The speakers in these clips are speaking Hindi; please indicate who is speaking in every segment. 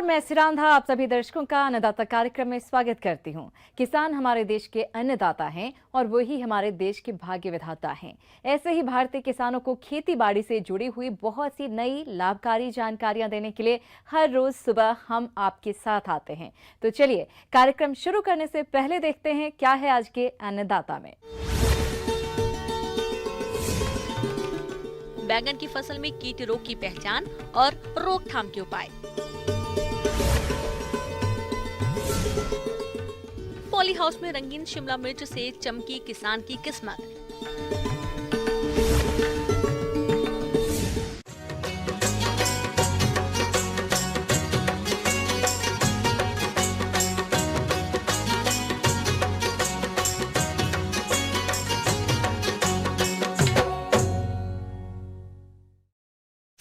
Speaker 1: नमस्कार, मैं सिरांधा आप सभी दर्शकों का अन्नदाता कार्यक्रम में स्वागत करती हूं। किसान हमारे देश के अन्नदाता हैं और वही हमारे देश के भाग्य विधाता हैं। ऐसे ही भारतीय किसानों को खेती बाड़ी से जुड़ी हुई बहुत सी नई लाभकारी जानकारियां देने के लिए हर रोज सुबह हम आपके साथ आते हैं। तो चलिए कार्यक्रम शुरू करने से पहले देखते हैं क्या है आज के अन्नदाता में।
Speaker 2: बैंगन की फसल में कीट रोग की पहचान और रोकथाम के उपाय। पॉली हाउस में रंगीन शिमला मिर्च से चमकी किसान की किस्मत।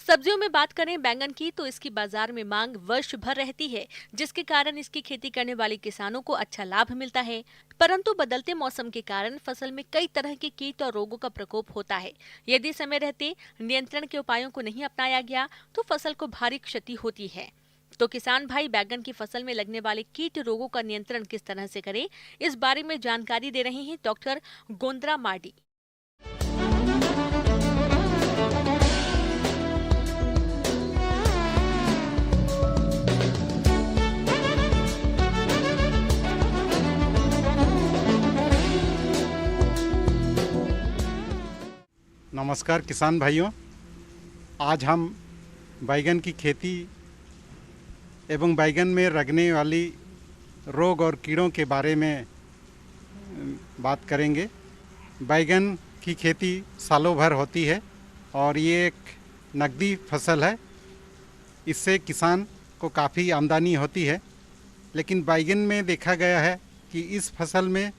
Speaker 2: सब्जियों में बात करें बैंगन की तो इसकी बाजार में मांग वर्ष भर रहती है, जिसके कारण इसकी खेती करने वाले किसानों को अच्छा लाभ मिलता है। परंतु बदलते मौसम के कारण फसल में कई तरह के कीट और रोगों का प्रकोप होता है। यदि समय रहते नियंत्रण के उपायों को नहीं अपनाया गया तो फसल को भारी क्षति होती है। तो किसान भाई बैंगन की फसल में लगने वाले कीट रोगों का नियंत्रण किस तरह से करें, इस बारे में जानकारी दे रहे हैं डॉक्टर गोंदरा मार्डी।
Speaker 3: नमस्कार किसान भाइयों, आज हम बैंगन की खेती एवं बैंगन में लगने वाली रोग और कीड़ों के बारे में बात करेंगे। बैंगन की खेती सालों भर होती है और ये एक नकदी फसल है। इससे किसान को काफ़ी आमदनी होती है, लेकिन बैंगन में देखा गया है कि इस फसल में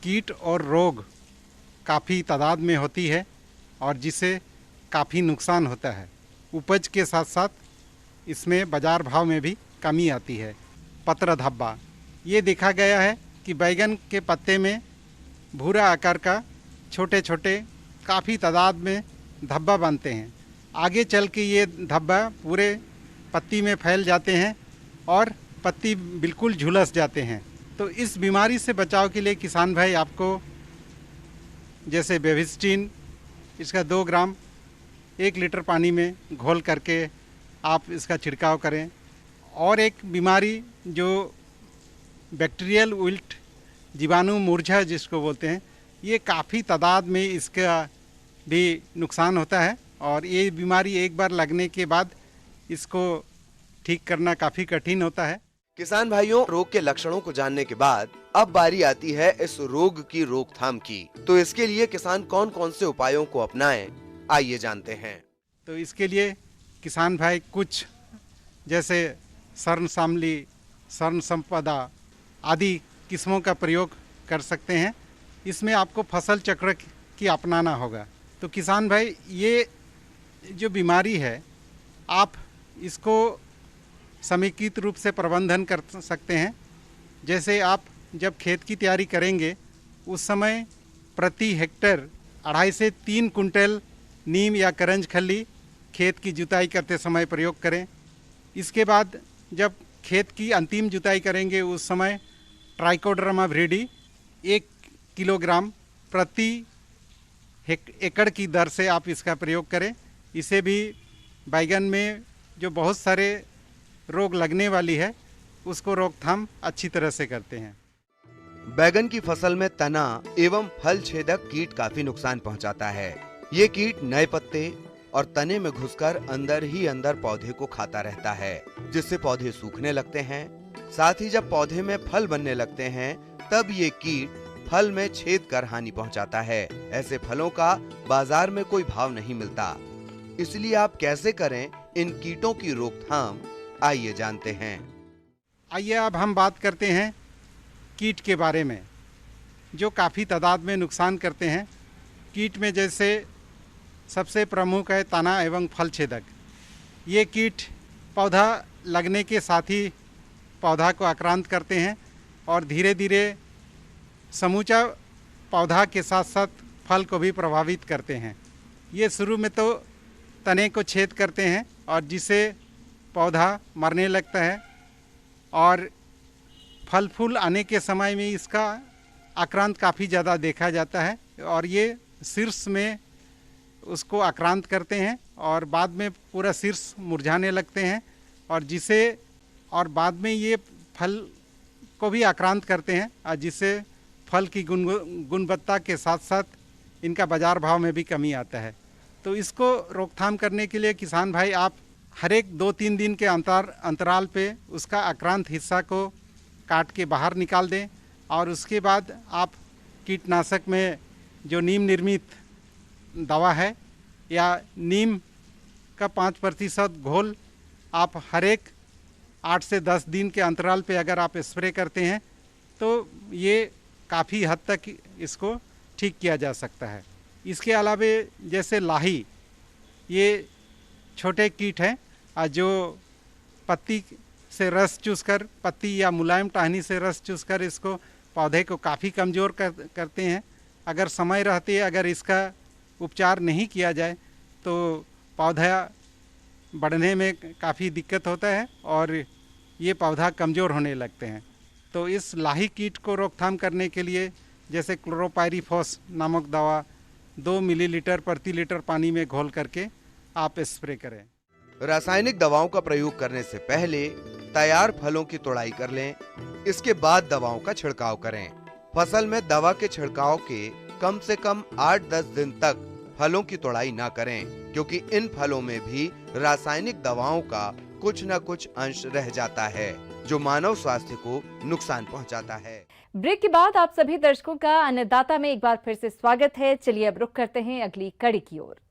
Speaker 3: कीट और रोग काफ़ी तादाद में होती है और जिससे काफ़ी नुकसान होता है। उपज के साथ साथ इसमें बाज़ार भाव में भी कमी आती है। पत्र धब्बा, ये देखा गया है कि बैंगन के पत्ते में भूरा आकार का छोटे छोटे काफ़ी तादाद में धब्बा बनते हैं। आगे चल के ये धब्बा पूरे पत्ती में फैल जाते हैं और पत्ती बिल्कुल झुलस जाते हैं। तो इस बीमारी से बचाव के लिए किसान भाई आपको जैसे बेविस्टिन, इसका 2 ग्राम 1 लीटर पानी में घोल करके आप इसका छिड़काव करें। और एक बीमारी जो बैक्टीरियल विल्ट, जीवाणु मूर्छा जिसको बोलते हैं, ये काफ़ी तादाद में इसका भी नुकसान होता है और ये बीमारी एक बार लगने के बाद इसको ठीक करना काफ़ी कठिन होता है।
Speaker 4: किसान भाइयों, रोग के लक्षणों को जानने के बाद अब बारी आती है इस रोग की रोकथाम की। तो इसके लिए किसान कौन कौन से उपायों को अपनाएं, आइए जानते हैं।
Speaker 3: तो इसके लिए किसान भाई कुछ जैसे स्वर्ण शामली, स्वर्ण संपदा आदि किस्मों का प्रयोग कर सकते हैं। इसमें आपको फसल चक्र की अपनाना होगा। तो किसान भाई, ये जो बीमारी है आप इसको समेकित रूप से प्रबंधन कर सकते हैं। जैसे आप जब खेत की तैयारी करेंगे उस समय प्रति हेक्टेयर 2.5 से 3 कुंटल नीम या करंज खली खेत की जुताई करते समय प्रयोग करें। इसके बाद जब खेत की अंतिम जुताई करेंगे उस समय ट्राइकोडर्मा विरिडी 1 किलोग्राम प्रति एकड़ की दर से आप इसका प्रयोग करें। इसे भी बैंगन में जो बहुत सारे रोग लगने वाली है उसको रोकथाम अच्छी तरह से करते हैं।
Speaker 4: बैंगन की फसल में तना एवं फल छेदक कीट काफी नुकसान पहुंचाता है। ये कीट नए पत्ते और तने में घुसकर अंदर ही अंदर पौधे को खाता रहता है, जिससे पौधे सूखने लगते हैं। साथ ही जब पौधे में फल बनने लगते हैं तब ये कीट फल में छेद कर हानि पहुंचाता है। ऐसे फलों का बाजार में कोई भाव नहीं मिलता। इसलिए आप कैसे करें इन कीटों की रोकथाम, आइए जानते हैं।
Speaker 3: आइए अब हम बात करते हैं कीट के बारे में जो काफ़ी तादाद में नुकसान करते हैं। कीट में जैसे सबसे प्रमुख है तना एवं फल छेदक। ये कीट पौधा लगने के साथ ही पौधा को आक्रांत करते हैं और धीरे धीरे समूचा पौधा के साथ साथ फल को भी प्रभावित करते हैं। ये शुरू में तो तने को छेद करते हैं और जिससे पौधा मरने लगता है और फल फूल आने के समय में इसका आक्रांत काफ़ी ज़्यादा देखा जाता है और ये शीर्ष में उसको आक्रांत करते हैं और बाद में पूरा शीर्ष मुरझाने लगते हैं और बाद में ये फल को भी आक्रांत करते हैं और जिससे फल की गुणवत्ता के साथ साथ इनका बाज़ार भाव में भी कमी आता है। तो इसको रोकथाम करने के लिए किसान भाई आप हर एक 2-3 दिन के अंतराल पे उसका आक्रांत हिस्सा को काट के बाहर निकाल दें और उसके बाद आप कीटनाशक में जो नीम निर्मित दवा है या नीम का 5% घोल आप हर एक 8 से 10 दिन के अंतराल पे अगर आप स्प्रे करते हैं तो ये काफ़ी हद तक इसको ठीक किया जा सकता है। इसके अलावा जैसे लाही, ये छोटे कीट हैं जो पत्ती से रस चूसकर, पत्ती या मुलायम टहनी से रस चूसकर इसको पौधे को काफ़ी कमज़ोर करते हैं। अगर समय रहते अगर इसका उपचार नहीं किया जाए तो पौधा बढ़ने में काफ़ी दिक्कत होता है और ये पौधा कमज़ोर होने लगते हैं। तो इस लाही कीट को रोकथाम करने के लिए जैसे क्लोरोपाइरीफॉस नामक दवा 2 मिलीलीटर प्रति लीटर पानी में घोल करके आप स्प्रे करें।
Speaker 4: रासायनिक दवाओं का प्रयोग करने से पहले तैयार फलों की तोड़ाई कर लें, इसके बाद दवाओं का छिड़काव करें। फसल में दवा के छिड़काव के कम से कम 8-10 दिन तक फलों की तोड़ाई ना करें, क्योंकि इन फलों में भी रासायनिक दवाओं का कुछ न कुछ अंश रह जाता है जो मानव स्वास्थ्य को नुकसान पहुंचाता है।
Speaker 1: ब्रेक के बाद आप सभी दर्शकों का अन्नदाता में एक बार फिर से स्वागत है। चलिए अब रुख करते हैं अगली कड़ी की ओर।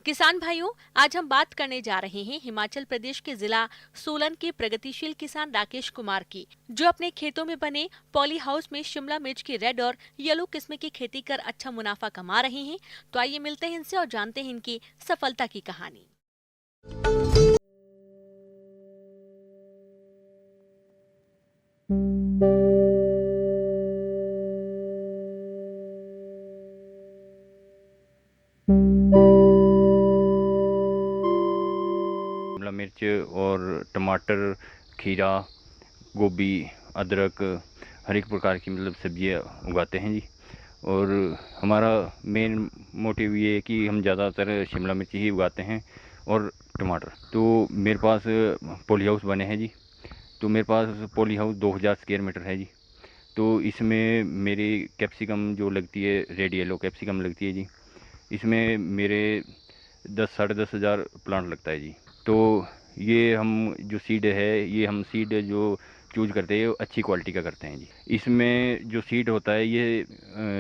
Speaker 2: किसान भाइयों, आज हम बात करने जा रहे हैं हिमाचल प्रदेश के जिला सोलन के प्रगतिशील किसान राकेश कुमार की, जो अपने खेतों में बने पॉली हाउस में शिमला मिर्च की रेड और येलो किस्म की खेती कर अच्छा मुनाफा कमा रहे हैं। तो आइए मिलते हैं इनसे और जानते हैं इनकी सफलता की कहानी।
Speaker 5: शिमला मिर्च और टमाटर, खीरा, गोभी, अदरक, हर एक प्रकार की मतलब सब्जियां उगाते हैं जी। और हमारा मेन मोटिव ये है कि हम ज़्यादातर शिमला मिर्च ही उगाते हैं और टमाटर। तो मेरे पास पॉली हाउस बने हैं जी। तो मेरे पास पॉली हाउस 2000 स्क्वायर मीटर है जी। तो इसमें मेरी कैप्सिकम जो लगती है, रेड येलो कैप्सिकम लगती है जी। इसमें मेरे 10-10.5 हज़ार प्लांट लगता है जी। तो ये हम जो सीड है, ये हम सीड जो चूज करते हैं अच्छी क्वालिटी का करते हैं जी। इसमें जो सीड होता है ये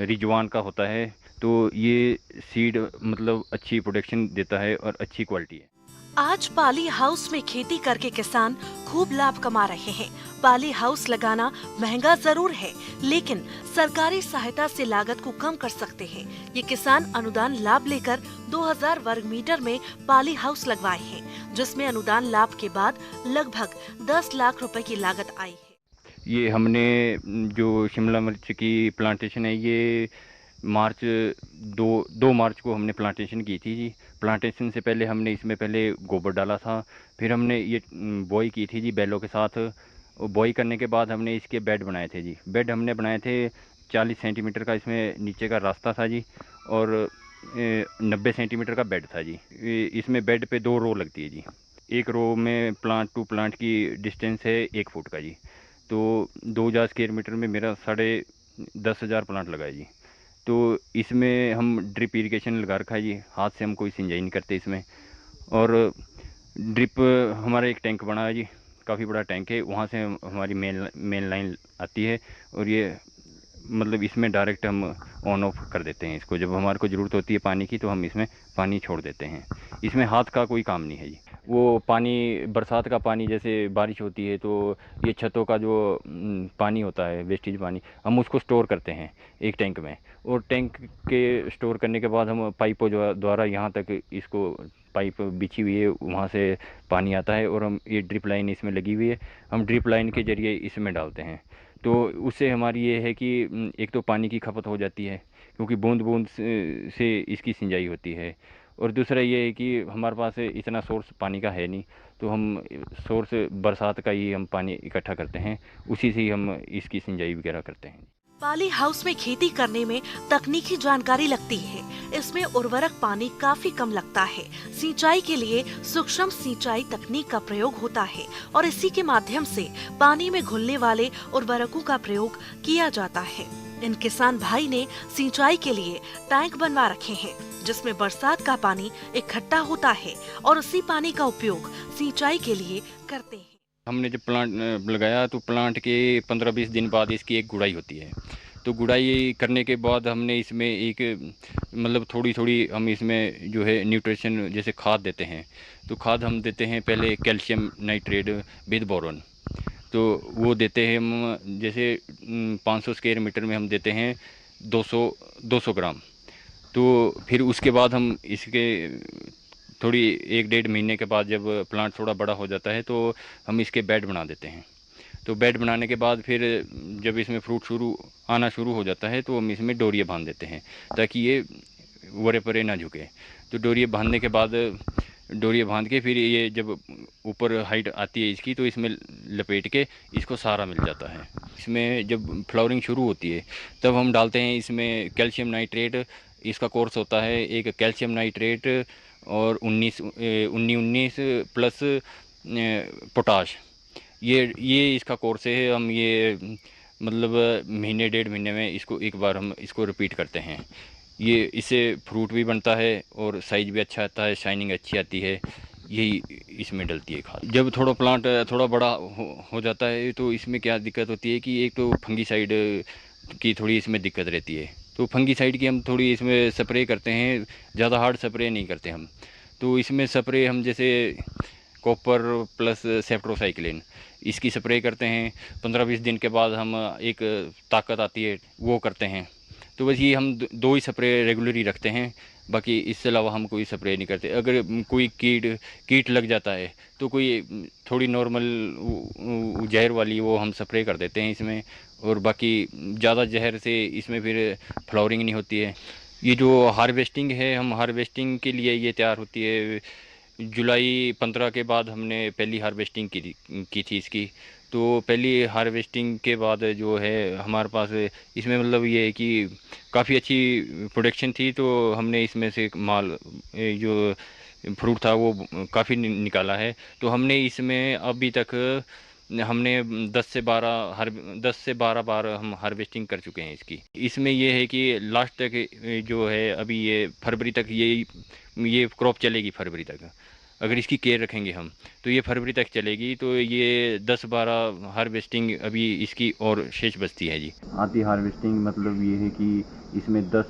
Speaker 5: रिजवान का होता है। तो ये सीड मतलब अच्छी प्रोडक्शन देता है और अच्छी क्वालिटी है।
Speaker 6: आज पाली हाउस में खेती करके किसान खूब लाभ कमा रहे हैं। पाली हाउस लगाना महंगा जरूर है, लेकिन सरकारी सहायता से लागत को कम कर सकते हैं। ये किसान अनुदान लाभ लेकर 2000 वर्ग मीटर में पाली हाउस लगवाए हैं, जिसमें अनुदान लाभ के बाद लगभग 10 लाख रुपए की लागत आई है।
Speaker 5: ये हमने जो शिमला मिर्च की प्लांटेशन है, ये मार्च 2 मार्च को हमने प्लांटेशन की थी जी। प्लांटेशन से पहले हमने इसमें पहले गोबर डाला था, फिर हमने ये बोई की थी जी बैलों के साथ। बोई करने के बाद हमने इसके बेड बनाए थे जी। बेड हमने बनाए थे 40 सेंटीमीटर का, इसमें नीचे का रास्ता था जी और 90 सेंटीमीटर का बेड था जी। इसमें बेड पे 2 रो लगती है जी। एक रो में प्लांट टू प्लांट की डिस्टेंस है 1 फुट का जी। तो 2000 स्क्वायर मीटर में मेरा 10,500 प्लांट लगा है जी। तो इसमें हम ड्रिप इरिगेशन लगा रखा है जी। हाथ से हम कोई सिंचाई नहीं करते इसमें। और ड्रिप हमारा एक टैंक बना है जी, काफ़ी बड़ा टैंक है। वहाँ से हमारी मेन लाइन आती है और ये मतलब इसमें डायरेक्ट हम ऑन ऑफ कर देते हैं इसको। जब हमारे को ज़रूरत होती है पानी की तो हम इसमें पानी छोड़ देते हैं। इसमें हाथ का कोई काम नहीं है जी। वो पानी बरसात का पानी, जैसे बारिश होती है तो ये छतों का जो पानी होता है, वेस्टेज पानी, हम उसको स्टोर करते हैं एक टैंक में। और टैंक के स्टोर करने के बाद हम पाइपों द्वारा यहाँ तक इसको पाइप बिछी हुई है, वहाँ से पानी आता है और हम ये ड्रिप लाइन इसमें लगी हुई है, हम ड्रिप लाइन के ज़रिए इसमें डालते हैं। तो उससे हमारी ये है कि एक तो पानी की खपत हो जाती है क्योंकि बूंद बूंद से इसकी सिंचाई होती है, और दूसरा ये है कि हमारे पास इतना सोर्स पानी का है नहीं, तो हम सोर्स बरसात का ही हम पानी इकट्ठा करते हैं, उसी से ही हम इसकी सिंचाई वगैरह करते हैं।
Speaker 6: पाली हाउस में खेती करने में तकनीकी जानकारी लगती है। इसमें उर्वरक पानी काफी कम लगता है। सिंचाई के लिए सूक्ष्म सिंचाई तकनीक का प्रयोग होता है और इसी के माध्यम से पानी में घुलने वाले उर्वरकों का प्रयोग किया जाता है। इन किसान भाई ने सिंचाई के लिए टैंक बनवा रखे हैं जिसमें बरसात का पानी इकट्ठा होता है और उसी पानी का उपयोग सिंचाई के लिए करते हैं।
Speaker 5: हमने जब प्लांट लगाया तो प्लांट के 15-20 दिन बाद इसकी एक गुड़ाई होती है। तो गुड़ाई करने के बाद हमने इसमें एक मतलब थोड़ी थोड़ी हम इसमें जो है न्यूट्रिशन जैसे खाद देते हैं। तो खाद हम देते हैं पहले कैल्शियम नाइट्रेट विद बोरोन, तो वो देते हैं हम जैसे 500 स्क्वायर मीटर में हम देते हैं 200 ग्राम। तो फिर उसके बाद हम इसके थोड़ी 1-1.5 महीने के बाद जब प्लांट थोड़ा बड़ा हो जाता है तो हम इसके बेड बना देते हैं। तो बेड बनाने के बाद फिर जब इसमें फ्रूट आना शुरू हो जाता है तो हम इसमें डोरिया बांध देते हैं ताकि ये वरे परे ना झुके। तो डोरिया बांधने के बाद डोरिया बांध के फिर ये जब ऊपर हाइट आती है इसकी तो इसमें लपेट के इसको सहारा मिल जाता है। इसमें जब फ्लावरिंग शुरू होती है तब हम डालते हैं इसमें कैल्शियम नाइट्रेट, इसका कोर्स होता है एक कैल्शियम नाइट्रेट और 19 प्लस पोटाश, ये इसका कोर्स है। हम ये मतलब 1-1.5 महीने में इसको एक बार हम इसको रिपीट करते हैं। ये इससे फ्रूट भी बनता है और साइज भी अच्छा आता है, शाइनिंग अच्छी आती है, यही इसमें डलती है खाद। जब थोड़ा प्लांट थोड़ा बड़ा हो जाता है तो इसमें क्या दिक्कत होती है कि एक तो फंगीसाइड की थोड़ी इसमें दिक्कत रहती है। तो फंगीसाइड की हम थोड़ी इसमें स्प्रे करते हैं, ज़्यादा हार्ड स्प्रे नहीं करते हम। तो इसमें स्प्रे हम जैसे कॉपर प्लस सेप्ट्रोसाइक्लिन इसकी स्प्रे करते हैं। 15-20 दिन के बाद हम एक ताकत आती है वो करते हैं। तो बस ये हम 2 ही स्प्रे रेगुलरली रखते हैं, बाकी इससे अलावा हम कोई स्प्रे नहीं करते। अगर कोई कीट लग जाता है तो कोई थोड़ी नॉर्मल जहर वाली वो हम स्प्रे कर देते हैं इसमें, और बाकी ज़्यादा जहर से इसमें फिर फ्लावरिंग नहीं होती है। ये जो हार्वेस्टिंग है, हम हार्वेस्टिंग के लिए ये तैयार होती है। जुलाई 15 के बाद हमने पहली हार्वेस्टिंग की थी इसकी। तो पहली हार्वेस्टिंग के बाद जो है हमारे पास इसमें मतलब ये है कि काफ़ी अच्छी प्रोडक्शन थी, तो हमने इसमें से माल जो फ्रूट था वो काफ़ी निकाला है। तो हमने इसमें अभी तक हमने 10 से 12 बार हम हार्वेस्टिंग कर चुके हैं इसकी। इसमें ये है कि लास्ट तक जो है अभी ये फरवरी तक ये क्रॉप चलेगी फरवरी तक। अगर इसकी केयर रखेंगे हम तो ये फरवरी तक चलेगी। तो ये 10-12 हार्वेस्टिंग अभी इसकी और शेष बचती है जी। आधी हार्वेस्टिंग मतलब ये है कि इसमें 10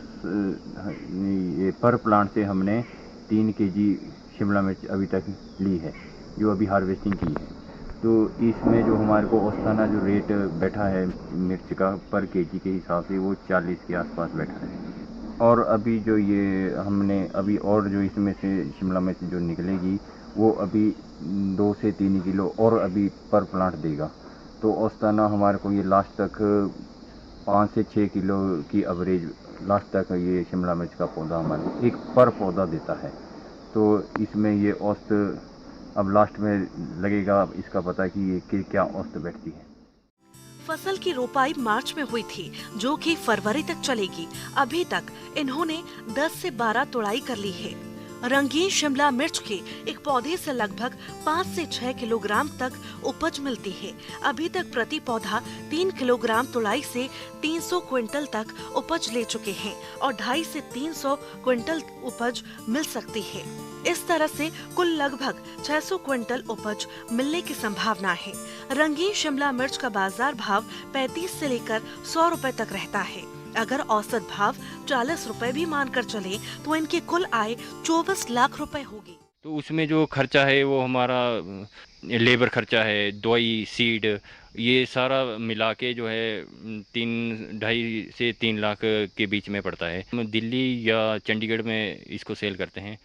Speaker 5: ये पर प्लांट से हमने 3 kg शिमला मिर्च अभी तक ली है जो अभी हार्वेस्टिंग की है। तो इसमें जो हमारे को औसताना जो रेट बैठा है मिर्च का पर केजी के हिसाब से वो 40 के आसपास बैठा है। और अभी जो ये हमने अभी और जो इसमें से शिमला मिर्च जो निकलेगी वो अभी 2 से 3 किलो और अभी पर प्लांट देगा। तो औसताना हमारे को ये लास्ट तक 5 से 6 किलो की एवरेज लास्ट तक ये शिमला मिर्च का पौधा हमारे एक पर पौधा देता है। तो इसमें ये औसत अब लास्ट में लगेगा इसका पता कि ये क्या औसत बैठती है।
Speaker 6: फसल की रोपाई मार्च में हुई थी जो कि फरवरी तक चलेगी। अभी तक इन्होंने 10 से 12 तुड़ाई कर ली है। रंगीन शिमला मिर्च के एक पौधे से लगभग 5 से 6 किलोग्राम तक उपज मिलती है। अभी तक प्रति पौधा 3 किलोग्राम तुड़ाई से 300 क्विंटल तक उपज ले चुके हैं और 250 से 300 क्विंटल उपज मिल सकती है। इस तरह से कुल लगभग 600 क्विंटल उपज मिलने की संभावना है। रंगीन शिमला मिर्च का बाजार भाव 35 से लेकर 100 रुपए तक रहता है। अगर औसत भाव 40 रुपए भी मानकर चले तो इनकी कुल आय 24 लाख रुपए होगी।
Speaker 5: तो उसमें जो खर्चा है वो हमारा लेबर खर्चा है, दवाई, सीड, ये सारा मिला के जो है 2.5 से 3 लाख के बीच में पड़ता है। हम दिल्ली या चंडीगढ़ में इसको सेल करते हैं।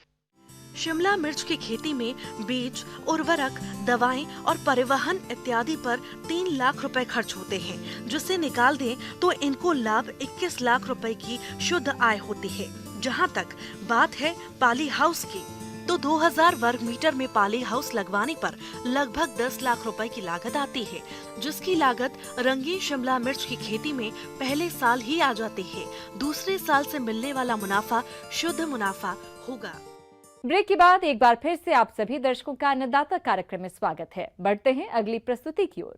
Speaker 6: शिमला मिर्च की खेती में बीज, उर्वरक, दवाएं और परिवहन इत्यादि पर 3 लाख रुपए खर्च होते हैं, जिसे निकाल दें तो इनको लाभ 21 लाख रुपए की शुद्ध आय होती है। जहां तक बात है पाली हाउस की, तो 2000 वर्ग मीटर में पाली हाउस लगवाने पर लगभग 10 लाख रुपए की लागत आती है, जिसकी लागत रंगीन शिमला मिर्च की खेती में पहले साल ही आ जाती है। दूसरे साल से मिलने वाला मुनाफा शुद्ध मुनाफा होगा।
Speaker 1: ब्रेक के बाद एक बार फिर से आप सभी दर्शकों का अन्नदाता कार्यक्रम में स्वागत है। बढ़ते हैं अगली प्रस्तुति की ओर।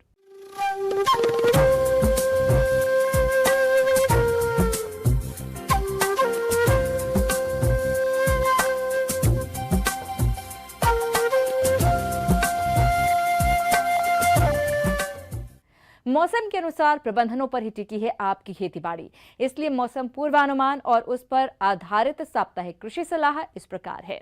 Speaker 1: मौसम के अनुसार प्रबंधनों पर ही टिकी है आपकी खेतीबाड़ी, इसलिए मौसम पूर्वानुमान और उस पर आधारित साप्ताहिक कृषि सलाह इस प्रकार है।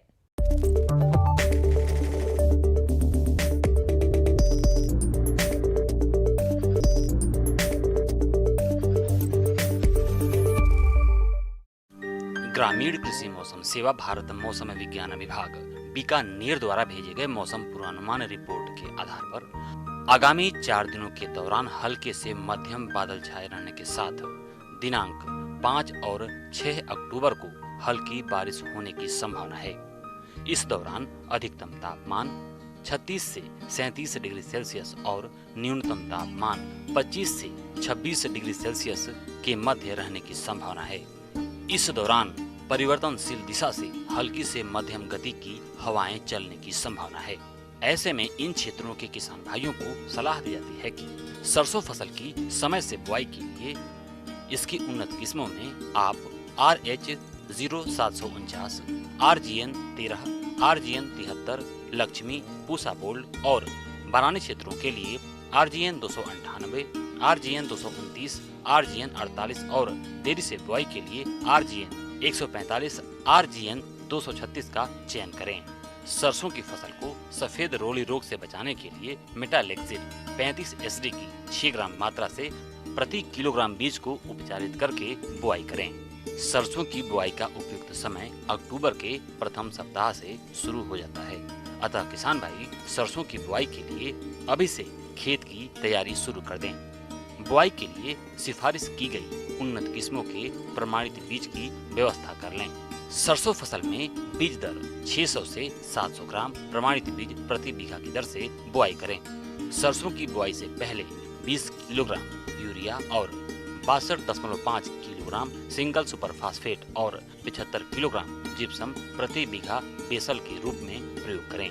Speaker 7: ग्रामीण कृषि मौसम सेवा भारत मौसम विज्ञान विभाग बीकानेर द्वारा भेजे गए मौसम पूर्वानुमान रिपोर्ट के आधार पर आगामी 4 दिनों के दौरान हल्के से मध्यम बादल छाए रहने के साथ दिनांक 5 और 6 अक्टूबर को हल्की बारिश होने की संभावना है। इस दौरान अधिकतम तापमान 36 से 37 डिग्री सेल्सियस और न्यूनतम तापमान 25 से 26 डिग्री सेल्सियस के मध्य रहने की संभावना है। इस दौरान परिवर्तनशील दिशा से हल्की से मध्यम गति की हवाएं चलने की संभावना है। ऐसे में इन क्षेत्रों के किसान भाइयों को सलाह दी जाती है कि सरसों फसल की समय से बुआई के लिए इसकी उन्नत किस्मों में आप RH 0749, RGN 13, RGN 73, Lakshmi, Pusa bold और बनानी क्षेत्रों के लिए RGN 298, RGN 229, RGN 48 और देरी से बुआई के लिए RGN 145, RGN 236 का चयन करें। सरसों की फसल को सफेद रोली रोग से बचाने के लिए मेटालेक्सिल 35 SD की 6 ग्राम मात्रा से प्रति किलोग्राम बीज को उपचारित करके बुआई करें। सरसों की बुआई का उपयुक्त समय अक्टूबर के प्रथम सप्ताह से शुरू हो जाता है, अतः किसान भाई सरसों की बुआई के लिए अभी से खेत की तैयारी शुरू कर दें। बुआई के लिए सिफारिश की गई उन्नत किस्मों के प्रमाणित बीज की व्यवस्था कर लें। सरसों फसल में बीज दर 600 से 700 ग्राम प्रमाणित बीज प्रति बीघा की दर से बुआई करें। सरसों की बुआई से पहले 20 किलोग्राम यूरिया और 62.5 किलोग्राम सिंगल सुपर फास्फेट और 75 किलोग्राम जिप्सम प्रति बीघा बेसल के रूप में प्रयोग करें।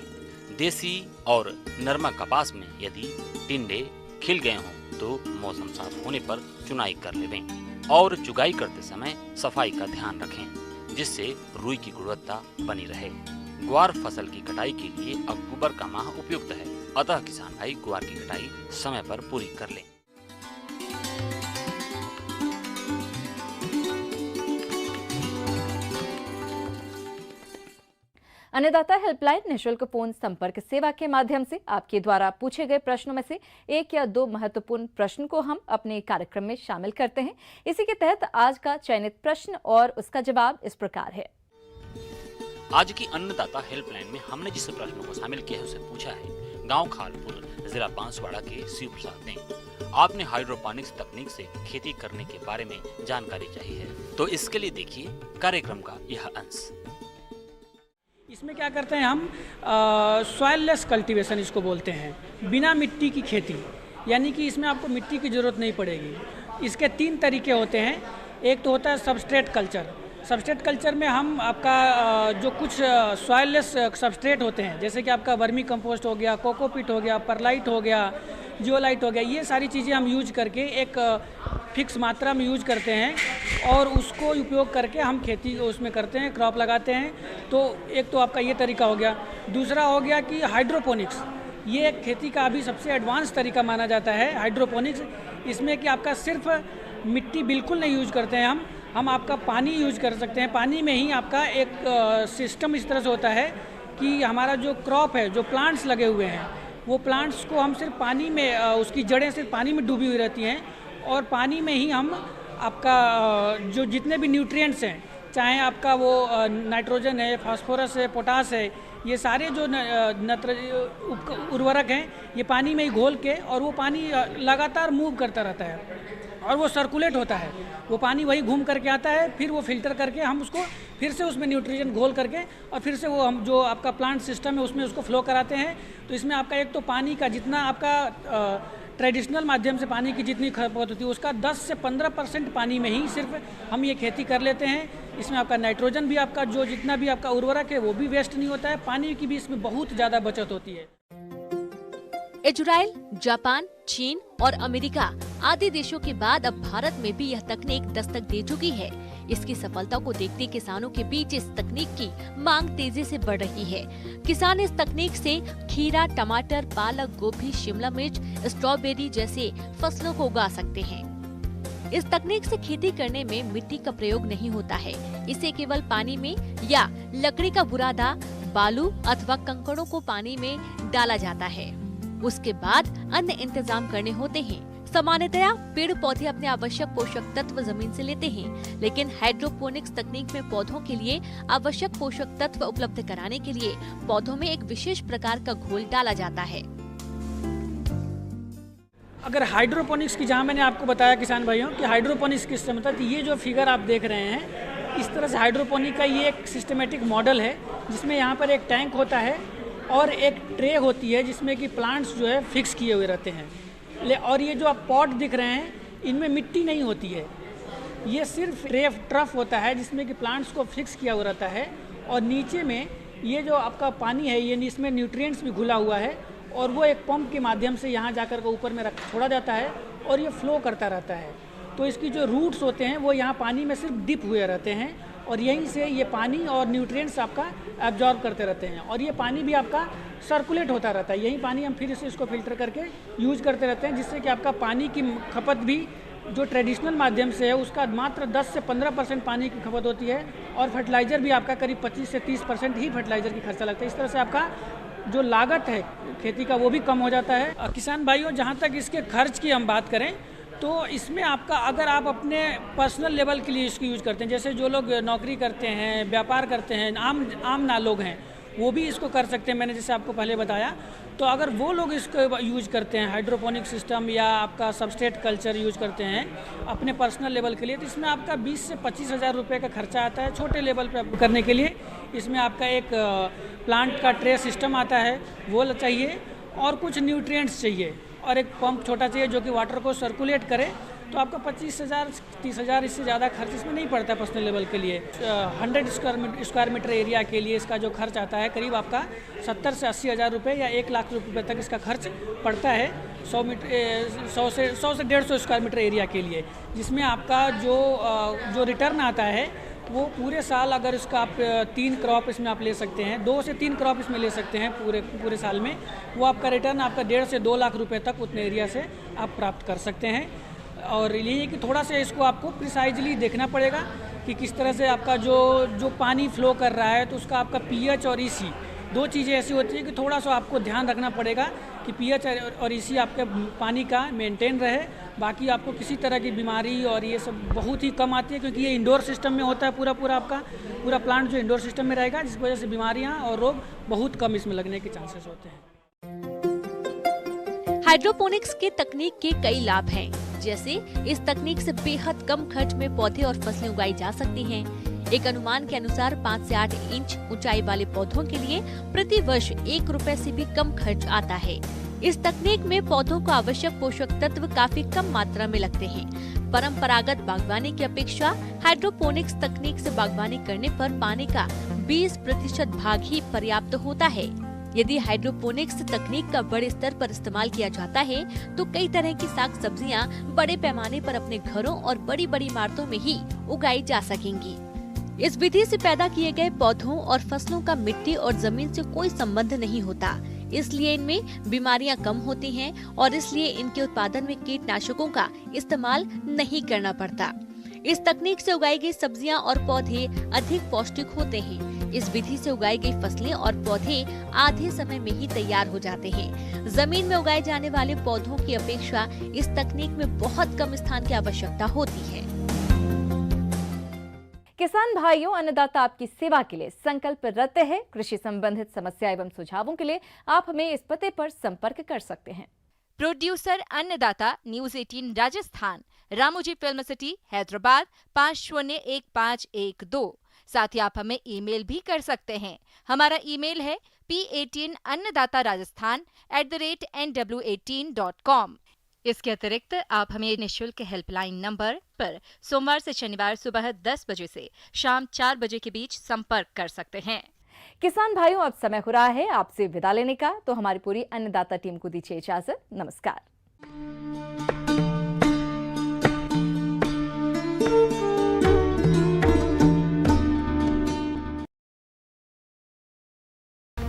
Speaker 7: देसी और नरमा कपास में यदि टिंडे खिल गए हों तो मौसम साफ होने पर चुनाई कर लें और चुगाई करते समय सफाई का ध्यान रखें, जिससे रुई की गुणवत्ता बनी रहे। ग्वार फसल की कटाई के लिए अक्टूबर का माह उपयुक्त है, अतः किसान भाई ग्वार की कटाई समय पर पूरी कर लें।
Speaker 1: अन्नदाता हेल्पलाइन निःशुल्क फोन संपर्क सेवा के माध्यम से आपके द्वारा पूछे गए प्रश्नों में से 1 या 2 महत्वपूर्ण प्रश्न को हम अपने कार्यक्रम में शामिल करते हैं। इसी के तहत आज का चयनित प्रश्न और उसका जवाब इस प्रकार है।
Speaker 7: आज की अन्नदाता हेल्पलाइन में हमने जिस प्रश्न को शामिल किया है उसे पूछा है गांव खालपुर, जिला बांसवाड़ा के शिव प्रसाद ने। आपने हाइड्रोपोनिक्स तकनीक से खेती करने के बारे में जानकारी चाहिए है, तो इसके लिए देखिए कार्यक्रम का यह अंश।
Speaker 8: इसमें क्या करते हैं हम, सॉइललेस कल्टीवेशन इसको बोलते हैं, बिना मिट्टी की खेती, यानी कि इसमें आपको मिट्टी की ज़रूरत नहीं पड़ेगी। इसके 3 तरीके होते हैं। एक तो होता है सबस्ट्रेट कल्चर। सबस्ट्रेट कल्चर में हम आपका जो कुछ सॉइललेस सबस्ट्रेट होते हैं, जैसे कि आपका वर्मी कंपोस्ट हो गया, कोकोपीट हो गया, परलाइट हो गया, जियोलाइट हो गया, ये सारी चीज़ें हम यूज करके एक फिक्स मात्रा में यूज करते हैं और उसको उपयोग करके हम खेती उसमें करते हैं, क्रॉप लगाते हैं। तो एक तो आपका ये तरीका हो गया। दूसरा हो गया कि हाइड्रोपोनिक्स, ये खेती का अभी सबसे एडवांस तरीका माना जाता है हाइड्रोपोनिक्स। इसमें कि आपका सिर्फ मिट्टी बिल्कुल नहीं यूज करते हैं हम आपका पानी यूज कर सकते हैं। पानी में ही आपका एक सिस्टम इस तरह से होता है कि हमारा जो क्रॉप है, जो प्लांट्स लगे हुए हैं, वो प्लांट्स को हम सिर्फ पानी में, उसकी जड़ें सिर्फ पानी में डूबी हुई रहती हैं और पानी में ही हम आपका जो जितने भी न्यूट्रिएंट्स हैं चाहे आपका वो नाइट्रोजन है, फास्फोरस है, पोटास है, ये सारे जो उर्वरक हैं ये पानी में ही घोल के, और वो पानी लगातार मूव करता रहता है और वो सर्कुलेट होता है, वो पानी वही घूम करके आता है, फिर वो फिल्टर करके हम उसको फिर से उसमें न्यूट्रिशन घोल करके और फिर से वो हम जो आपका प्लांट सिस्टम है उसमें उसको फ्लो कराते हैं। तो इसमें आपका एक तो पानी का जितना आपका ट्रेडिशनल माध्यम से पानी की जितनी खपत होती है उसका 10 से 15% पानी में ही सिर्फ हम ये खेती कर लेते हैं। इसमें आपका नाइट्रोजन भी आपका जो जितना भी आपका उर्वरक है वो भी वेस्ट नहीं होता है, पानी की भी इसमें बहुत ज़्यादा बचत होती है।
Speaker 2: इजराइल, जापान, चीन और अमेरिका आदि देशों के बाद अब भारत में भी यह तकनीक दस्तक दे चुकी है। इसकी सफलता को देखते किसानों के बीच इस तकनीक की मांग तेजी से बढ़ रही है। किसान इस तकनीक से खीरा, टमाटर, पालक, गोभी, शिमला मिर्च, स्ट्रॉबेरी जैसे फसलों को उगा सकते हैं। इस तकनीक से खेती करने में मिट्टी का प्रयोग नहीं होता है। इसे केवल पानी में या लकड़ी का बुरादा, बालू अथवा कंकड़ों को पानी में डाला जाता है। उसके बाद अन्य इंतजाम करने होते हैं। सामान्यतया पेड़ पौधे अपने आवश्यक पोषक तत्व जमीन से लेते हैं, लेकिन हाइड्रोपोनिक्स तकनीक में पौधों के लिए आवश्यक पोषक तत्व उपलब्ध कराने के लिए पौधों में एक विशेष प्रकार का घोल डाला जाता है।
Speaker 8: अगर हाइड्रोपोनिक्स की, जहाँ मैंने आपको बताया किसान भाइयों कि हाइड्रोपोनिक्स किस तरह, मतलब ये जो फिगर आप देख रहे हैं इस तरह से हाइड्रोपोनिक का ये एक सिस्टमेटिक मॉडल है जिसमें यहाँ पर एक टैंक होता है और एक ट्रे होती है जिसमें कि प्लांट्स जो है फिक्स किए हुए रहते हैं। और ये जो आप पॉट दिख रहे हैं इनमें मिट्टी नहीं होती है, ये सिर्फ ट्रफ होता है जिसमें कि प्लांट्स को फिक्स किया हुआ रहता है। और नीचे में ये जो आपका पानी है ये इसमें न्यूट्रिएंट्स भी घुला हुआ है और वो एक पंप के माध्यम से यहाँ जाकर के ऊपर में छोड़ा जाता है और ये फ्लो करता रहता है। तो इसकी जो रूट्स होते हैं वो यहाँ पानी में सिर्फ डिप हुए रहते हैं और यहीं से ये पानी और न्यूट्रिएंट्स आपका एब्जॉर्ब करते रहते हैं और ये पानी भी आपका सर्कुलेट होता रहता है। यही पानी हम फिर से इसको फिल्टर करके यूज करते रहते हैं, जिससे कि आपका पानी की खपत भी जो ट्रेडिशनल माध्यम से है उसका मात्र 10 से 15% पानी की खपत होती है और फर्टिलाइज़र भी आपका करीब 25 से 30% ही फर्टिलाइज़र की खर्चा लगता है। इस तरह से आपका जो लागत है खेती का वो भी कम हो जाता है। किसान भाइयों, जहाँ तक इसके खर्च की हम बात करें तो इसमें आपका, अगर आप अपने पर्सनल लेवल के लिए इसको यूज़ करते हैं, जैसे जो लोग नौकरी करते हैं, व्यापार करते हैं, आम ना लोग हैं वो भी इसको कर सकते हैं, मैंने जैसे आपको पहले बताया। तो अगर वो लोग इसको यूज करते हैं, हाइड्रोपोनिक सिस्टम या आपका सबस्ट्रेट कल्चर यूज करते हैं अपने पर्सनल लेवल के लिए, तो इसमें आपका 20 से 25 हज़ार रुपये का खर्चा आता है छोटे लेवल पे करने के लिए। इसमें आपका एक प्लांट का ट्रे सिस्टम आता है वो चाहिए और कुछ न्यूट्रिएंट्स चाहिए और एक पंप छोटा चाहिए जो कि वाटर को सर्कुलेट करे। तो आपका 25,000 30,000 इससे ज़्यादा खर्च इसमें नहीं पड़ता पर्सनल लेवल के लिए। 100 स्क्वायर मीटर एरिया के लिए इसका जो खर्च आता है करीब आपका 70 से 80 हज़ार रुपये या 1 लाख रुपये तक इसका खर्च पड़ता है 100 से 150 स्क्वायर मीटर एरिया के लिए, जिसमें आपका जो रिटर्न आता है वो पूरे साल, अगर इसका आप 3 क्रॉप इसमें आप ले सकते हैं, 2 से 3 क्रॉप इसमें ले सकते हैं पूरे साल में, वो आपका रिटर्न आपका 1.5 से 2 लाख रुपए तक उतने एरिया से आप प्राप्त कर सकते हैं। और ये है कि थोड़ा सा इसको आपको प्रिसाइजली देखना पड़ेगा कि किस तरह से आपका जो पानी फ्लो कर रहा है तो उसका आपका पीएच और ईसी, 2 चीज़ें ऐसी होती है कि थोड़ा सा आपको ध्यान रखना पड़ेगा कि पीएच और ईसी आपके पानी का मेंटेन रहे। बाकी आपको किसी तरह की बीमारी और ये सब बहुत ही कम आती है, क्योंकि ये इंडोर सिस्टम में होता है पूरा आपका पूरा प्लांट जो इंडोर सिस्टम में रहेगा, जिस वजह से बीमारियां और रोग बहुत कम इसमें लगने के चांसेस होते हैं।
Speaker 2: हाइड्रोपोनिक्स के तकनीक के कई लाभ हैं, जैसे इस तकनीक से बेहद कम खर्च में पौधे और फसलें उगाई जा सकती हैं। एक अनुमान के अनुसार 5 से 8 इंच ऊंचाई वाले पौधों के लिए प्रति वर्ष 1 रुपए से भी कम खर्च आता है। इस तकनीक में पौधों को आवश्यक पोषक तत्व काफी कम मात्रा में लगते हैं। परंपरागत बागवानी की अपेक्षा हाइड्रोपोनिक्स तकनीक से बागवानी करने पर पानी का 20% भाग ही पर्याप्त होता है। यदि हाइड्रोपोनिक्स तकनीक का बड़े स्तर पर इस्तेमाल किया जाता है तो कई तरह की साग सब्जियां बड़े पैमाने पर अपने घरों और बड़ी बड़ी इमारतों में ही उगाई जा सकेंगी। इस विधि से पैदा किए गए पौधों और फसलों का मिट्टी और जमीन से कोई संबंध नहीं होता, इसलिए इनमें बीमारियां कम होती हैं और इसलिए इनके उत्पादन में कीटनाशकों का इस्तेमाल नहीं करना पड़ता। इस तकनीक से उगाई गई सब्जियां और पौधे अधिक पौष्टिक होते हैं। इस विधि से उगाई गई फसलें और पौधे आधे समय में ही तैयार हो जाते हैं। जमीन में उगाए जाने वाले पौधों की अपेक्षा इस तकनीक में बहुत कम स्थान की आवश्यकता होती है।
Speaker 1: किसान भाइयों, अन्नदाता आपकी सेवा के लिए संकल्प रत है। कृषि संबंधित समस्या एवं सुझावों के लिए आप हमें इस पते पर संपर्क कर सकते हैं।
Speaker 9: प्रोड्यूसर अन्नदाता, news 18 Rajasthan, Ramoji film city, Hyderabad 501512। साथ ही आप हमें ईमेल भी कर सकते हैं। हमारा ईमेल है p18अन्नदाता-rajasthan@nw18.com। इसके अतिरिक्त आप हमें निःशुल्क हेल्पलाइन नंबर पर सोमवार से शनिवार सुबह 10 बजे से शाम 4 बजे के बीच संपर्क कर सकते हैं।
Speaker 1: किसान भाइयों, अब समय हो रहा है आपसे विदा लेने का, तो हमारी पूरी अन्नदाता टीम को दीजिए इजाजत। नमस्कार।